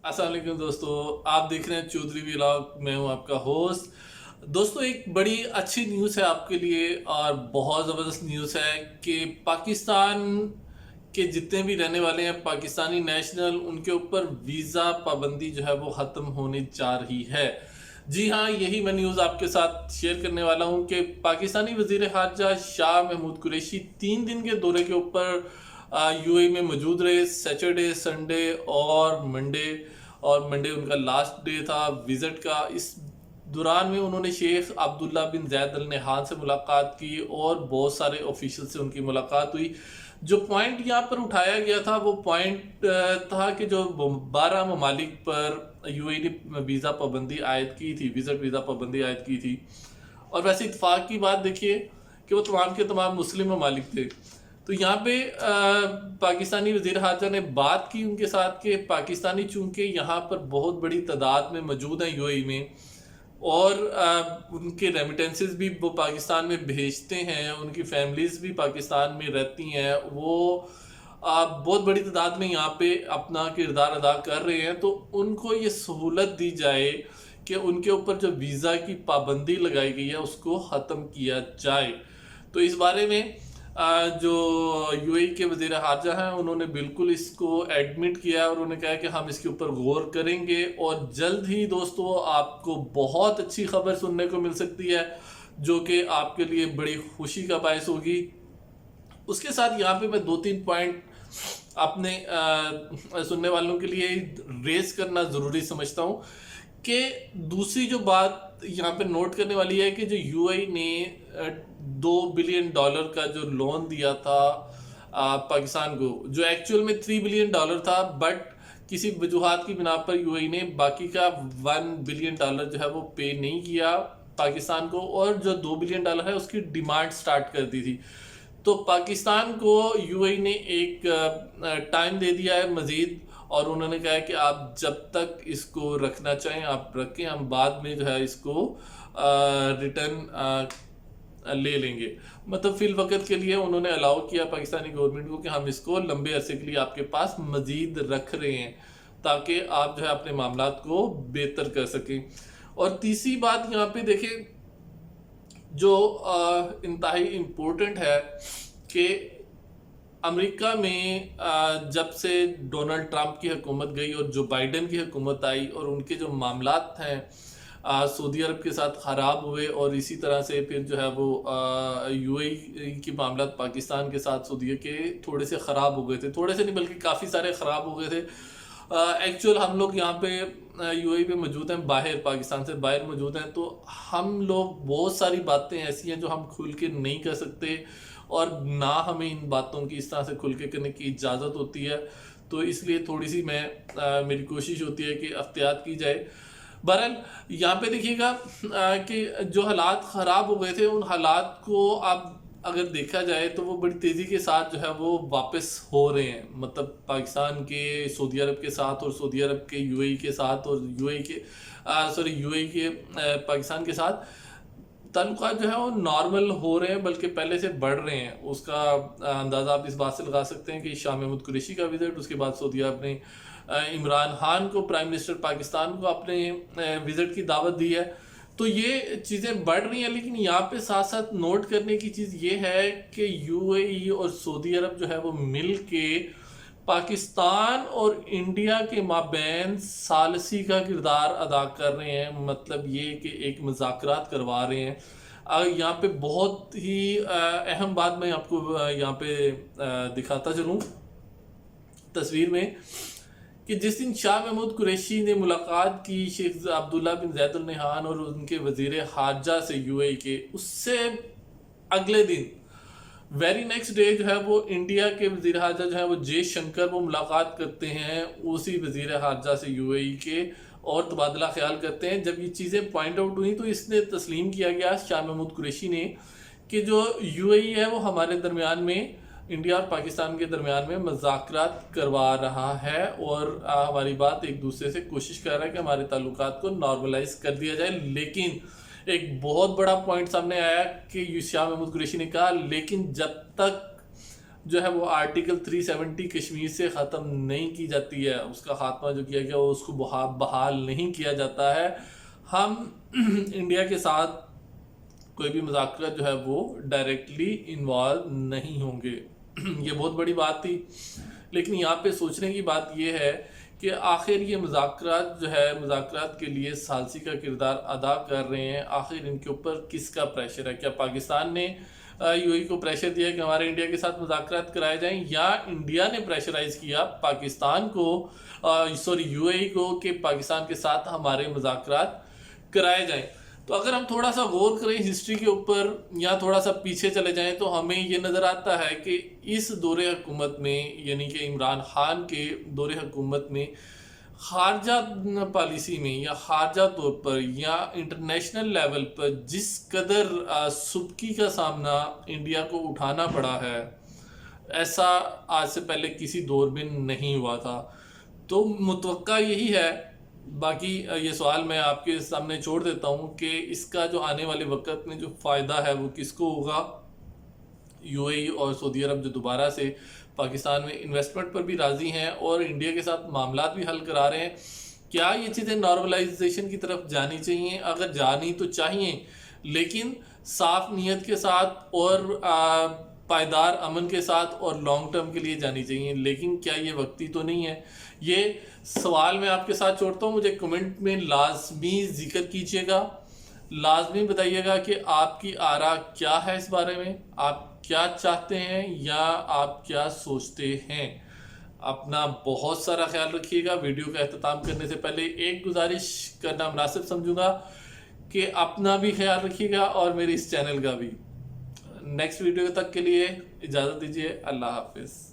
अस्सलाम वालेकुम दोस्तों, आप देख रहे हैं चौधरी व्लॉग। मैं हूं आपका होस्ट। दोस्तों, एक बड़ी अच्छी न्यूज़ है आपके लिए और बहुत ज़बरदस्त न्यूज़ है कि पाकिस्तान के जितने भी रहने वाले हैं पाकिस्तानी नेशनल, उनके ऊपर वीज़ा पाबंदी जो है वो ख़त्म होने जा रही है। जी हाँ, यही मैं न्यूज़ आपके साथ शेयर करने वाला हूँ कि पाकिस्तानी वज़ीर ख़ारजा शाह महमूद कुरैशी 3 दिन के दौरे के ऊपर यूएई में मौजूद रहे। सैटरडे, संडे और मंडे उनका लास्ट डे था विजिट का। इस दौरान में उन्होंने शेख अब्दुल्ला बिन जैद अल नहान से मुलाकात की और बहुत सारे ऑफिशियल से उनकी मुलाकात हुई। जो पॉइंट यहाँ पर उठाया गया था वो पॉइंट था कि जो 12 ममालिक पर यूएई ने वीज़ा पाबंदी आयद की थी, विजिट वीज़ा पाबंदी आयद की थी। और वैसे इत्तेफाक की बात देखिए कि वो तमाम के तमाम मुस्लिम ममालिक थे। तो यहाँ पे पाकिस्तानी वज़ीर ख़ारजा ने बात की उनके साथ कि पाकिस्तानी चूँकि यहाँ पर बहुत बड़ी तादाद में मौजूद हैं यूएई में, और उनके रेमिटेंसेस भी वो पाकिस्तान में भेजते हैं, उनकी फैमिलीज़ भी पाकिस्तान में रहती हैं, वो बहुत बड़ी तादाद में यहाँ पे अपना किरदार अदा कर रहे हैं। तो उनको ये सहूलत दी जाए कि उनके ऊपर जो वीज़ा की पाबंदी लगाई गई है उसको ख़त्म किया जाए। तो इस बारे में जो यूएई के वज़ीर ख़ारजा हैं उन्होंने बिल्कुल इसको एडमिट किया और उन्होंने कहा कि हम इसके ऊपर गौर करेंगे और जल्द ही दोस्तों आपको बहुत अच्छी खबर सुनने को मिल सकती है जो कि आपके लिए बड़ी खुशी का बायस होगी। उसके साथ यहाँ पे मैं 2-3 पॉइंट अपने सुनने वालों के लिए रेस करना ज़रूरी समझता हूँ कि दूसरी जो बात यहाँ पे नोट करने वाली है कि जो यूएई ने $2 बिलियन का जो लोन दिया था पाकिस्तान को, जो एक्चुअल में $3 बिलियन था, बट किसी वजूहात की बिना पर यूएई ने बाकी का $1 बिलियन जो है वो पे नहीं किया पाकिस्तान को, और जो $2 बिलियन है उसकी डिमांड स्टार्ट कर दी थी। तो पाकिस्तान को यूएई ने एक टाइम दे दिया है मज़ीद, और उन्होंने कहा है कि आप जब तक इसको रखना चाहें आप रखें, हम बाद में जो है इसको रिटर्न ले लेंगे। मतलब फिल वक्त के लिए उन्होंने अलाउ किया पाकिस्तानी गवर्नमेंट को कि हम इसको लंबे अरसे के लिए आपके पास मज़ीद रख रहे हैं ताकि आप जो है अपने मामलात को बेहतर कर सकें। और तीसरी बात यहाँ पे देखें जो इंतहाई इम्पोर्टेंट है कि अमेरिका में जब से डोनाल्ड ट्रंप की हुकूमत गई और जो बाइडन की हुकूमत आई और उनके जो मामलात हैं सऊदी अरब के साथ ख़राब हुए, और इसी तरह से फिर जो है वो यूएई के मामलात पाकिस्तान के साथ सऊदी के थोड़े से ख़राब हो गए थे, थोड़े से नहीं बल्कि काफ़ी सारे ख़राब हो गए थे। एक्चुअल हम लोग यहाँ पे यूएई पे मौजूद हैं, बाहर पाकिस्तान से बाहर मौजूद हैं, तो हम लोग बहुत सारी बातें ऐसी हैं जो हम खुल के नहीं कर सकते और ना हमें इन बातों की इस तरह से खुल के करने की इजाज़त होती है। तो इसलिए थोड़ी सी मेरी कोशिश होती है कि एहतियात की जाए। बहरहाल यहाँ पे देखिएगा कि जो हालात ख़राब हो गए थे उन हालात को अब अगर देखा जाए तो वो बड़ी तेज़ी के साथ जो है वो वापस हो रहे हैं। मतलब पाकिस्तान के सऊदी अरब के साथ और सऊदी अरब के यूएई के साथ और यूएई के पाकिस्तान के साथ ताल्लुकात जो है वो नॉर्मल हो रहे हैं, बल्कि पहले से बढ़ रहे हैं। उसका अंदाज़ा आप इस बात से लगा सकते हैं कि शाह महमूद कुरैशी का विजिट, उसके बाद सऊदी अरब ने इमरान खान को, प्राइम मिनिस्टर पाकिस्तान को, अपने विजिट की दावत दी है। तो ये चीज़ें बढ़ रही हैं, लेकिन यहाँ पे साथ साथ नोट करने की चीज़ ये है कि यूएई और सऊदी अरब जो है वो मिल के पाकिस्तान और इंडिया के माबैन सालसी का किरदार अदा कर रहे हैं। मतलब ये कि एक मुज़ाकरात करवा रहे हैं। यहाँ पे बहुत ही अहम बात मैं आपको यहाँ पे दिखाता चलूँ तस्वीर में कि जिस दिन शाह महमूद कुरैशी ने मुलाकात की शेख अब्दुल्ला बिन जैद अल नहान और उनके वज़ीर ख़ारजा से यूएई के, उससे अगले दिन वेरी नेक्स्ट डे जो है वो इंडिया के वज़ीर ख़ारजा जो है वो जयशंकर वो मुलाकात करते हैं उसी वज़ीर ख़ारजा से यूएई के और तबादला ख्याल करते हैं। जब ये चीज़ें पॉइंट आउट हुई तो इसने तस्लीम किया गया शाह महमूद कुरैशी ने कि जो यूएई है वो हमारे दरमियान में, इंडिया और पाकिस्तान के दरमियान में मुज़ाकरात करवा रहा है और हमारी बात एक दूसरे से कोशिश कर रहा है कि हमारे ताल्लुकात को नॉर्मलाइज कर दिया जाए। लेकिन एक बहुत बड़ा पॉइंट सामने आया कि शाह महमूद कुरैशी ने कहा लेकिन जब तक جو ہے وہ آرٹیکل 370 کشمیر سے ختم نہیں کی جاتی ہے، اس کا خاتمہ جو کیا گیا وہ اس کو بحال نہیں کیا جاتا ہے، ہم انڈیا کے ساتھ کوئی بھی مذاکرات جو ہے وہ ڈائریکٹلی انوالو نہیں ہوں گے۔ یہ بہت بڑی بات تھی، لیکن یہاں پہ سوچنے کی بات یہ ہے کہ آخر یہ مذاکرات جو ہے مذاکرات کے لیے ثالثی کا کردار ادا کر رہے ہیں، آخر ان کے اوپر کس کا پریشر ہے؟ کیا پاکستان نے یو اے کو پریشر دیا کہ ہمارے انڈیا کے ساتھ مذاکرات کرائے جائیں، یا انڈیا نے پریشرائز کیا پاکستان کو یو اے کو کہ پاکستان کے ساتھ ہمارے مذاکرات کرائے جائیں؟ تو اگر ہم تھوڑا سا غور کریں ہسٹری کے اوپر یا تھوڑا سا پیچھے چلے جائیں تو ہمیں یہ نظر آتا ہے کہ اس دور حکومت میں، یعنی کہ عمران خان کے دور حکومت میں، خارجہ پالیسی میں یا خارجہ طور پر یا انٹرنیشنل لیول پر جس قدر سبکی کا سامنا انڈیا کو اٹھانا پڑا ہے، ایسا آج سے پہلے کسی دور میں نہیں ہوا تھا۔ تو متوقع یہی ہے، باقی یہ سوال میں آپ کے سامنے چھوڑ دیتا ہوں کہ اس کا جو آنے والے وقت میں جو فائدہ ہے وہ کس کو ہوگا۔ یو اے ای اور سعودی عرب جو دوبارہ سے پاکستان میں انویسٹمنٹ پر بھی راضی ہیں اور انڈیا کے ساتھ معاملات بھی حل کرا رہے ہیں، کیا یہ چیزیں نارملائزیشن کی طرف جانی چاہیے؟ اگر جانی تو چاہیے، لیکن صاف نیت کے ساتھ اور پائیدار امن کے ساتھ اور لانگ ٹرم کے لیے جانی چاہیے، لیکن کیا یہ وقتی تو نہیں ہے؟ یہ سوال میں آپ کے ساتھ چھوڑتا ہوں، مجھے کمنٹ میں لازمی ذکر کیجیے گا، لازمی بتائیے گا کہ آپ کی آراء کیا ہے اس بارے میں، آپ کیا چاہتے ہیں یا آپ کیا سوچتے ہیں۔ اپنا بہت سارا خیال رکھیے گا۔ ویڈیو کا اختتام کرنے سے پہلے ایک گزارش کرنا مناسب سمجھوں گا کہ اپنا بھی خیال رکھیے گا اور میرے اس چینل کا بھی۔ نیکسٹ ویڈیو تک کے لیے اجازت دیجیے، اللہ حافظ۔